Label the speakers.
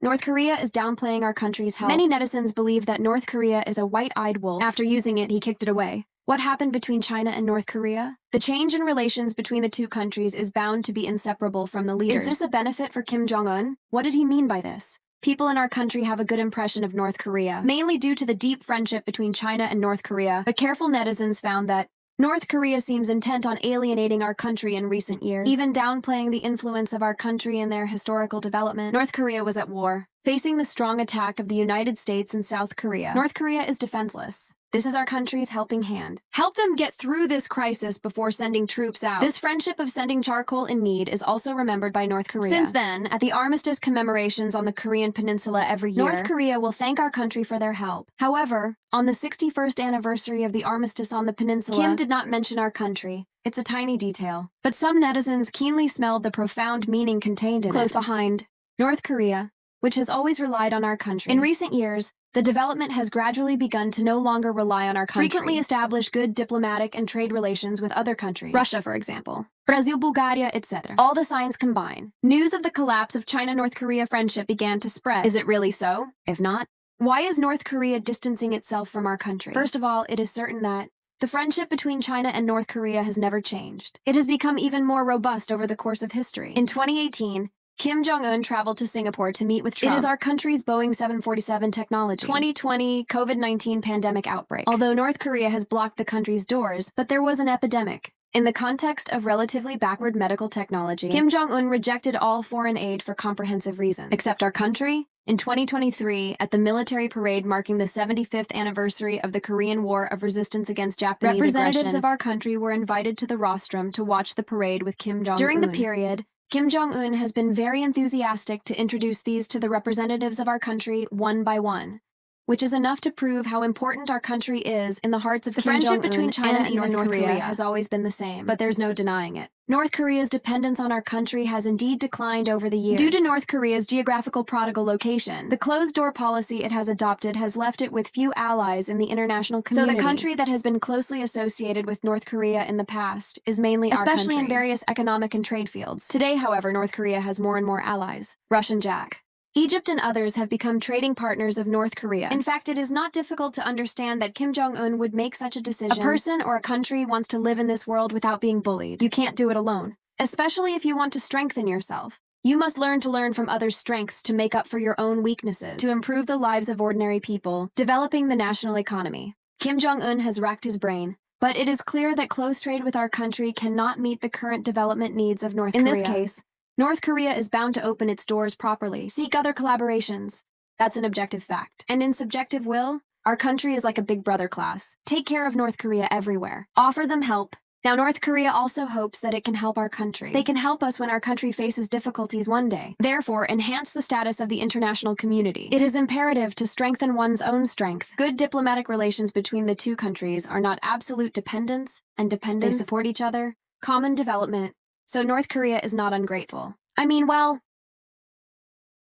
Speaker 1: North Korea is downplaying our country's help. Many netizens believe that North Korea is a white-eyed wolf. After using it, he kicked it away. What happened between China and North Korea? The change in relations between the two countries is bound to be inseparable from the leaders. Is this a benefit for Kim Jong-un? What did he mean by this? People in our country have a good impression of North Korea, mainly due to the deep friendship between China and North Korea, but careful netizens found that North Korea seems intent on alienating our country in recent years, even downplaying the influence of our country in their historical development. North Korea was at war, facing the strong attack of the United States and South Korea. North Korea is defenseless. This is our country's helping hand. Help them get through this crisis before sending troops out. This friendship of sending charcoal in need is also remembered by North Korea. Since then, at the armistice commemorations on the Korean Peninsula every year, North Korea will thank our country for their help. However, on the 61st anniversary of the armistice on the peninsula, Kim did not mention our country. It's a tiny detail. But some netizens keenly smelled the profound meaning contained in it. Close behind, North Korea, which has always relied on our country. In recent years, the development has gradually begun to no longer rely on our country. Frequently establish good diplomatic and trade relations with other countries. Russia, for example. Brazil, Bulgaria, etc. All the signs combine. News of the collapse of China-North Korea friendship began to spread. Is it really so? If not, why is North Korea distancing itself from our country? First of all, it is certain that the friendship between China and North Korea has never changed. It has become even more robust over the course of history. In 2018, Kim Jong-un traveled to Singapore to meet with Trump. It is our country's Boeing 747 technology. 2020 COVID-19 pandemic outbreak. Although North Korea has blocked the country's doors, but there was an epidemic. In the context of relatively backward medical technology, Kim Jong-un rejected all foreign aid for comprehensive reasons. Except our country? In 2023, at the military parade marking the 75th anniversary of the Korean War of Resistance against Japanese representatives of our country were invited to the rostrum to watch the parade with Kim Jong-un. During the period, Kim Jong-un has been very enthusiastic to introduce these to the representatives of our country one by one, which is enough to prove how important our country is in the hearts of Kim Jong-un. The friendship between China and North Korea has always been the same, but there's no denying it. North Korea's dependence on our country has indeed declined over the years. Due to North Korea's geographical prodigal location, the closed-door policy it has adopted has left it with few allies in the international community. So the country that has been closely associated with North Korea in the past is mainly our country, especially in various economic and trade fields. Today, however, North Korea has more and more allies. Russian Jack. Egypt and others have become trading partners of North Korea. In fact, it is not difficult to understand that Kim Jong-un would make such a decision. A person or a country wants to live in this world without being bullied. You can't do it alone. Especially if you want to strengthen yourself. You must learn to learn from others' strengths to make up for your own weaknesses, to improve the lives of ordinary people, developing the national economy. Kim Jong-un has racked his brain, but it is clear that close trade with our country cannot meet the current development needs of North Korea. In this case, North Korea is bound to open its doors properly, seek other collaborations. That's an objective fact. And in subjective will, our country is like a big brother class. Take care of North Korea everywhere. Offer them help. Now North Korea also hopes that it can help our country. They can help us when our country faces difficulties one day. Therefore, enhance the status of the international community. It is imperative to strengthen one's own strength. Good diplomatic relations between the two countries are not absolute dependence and dependence. They support each other. Common development. So North Korea is not ungrateful. I mean, well,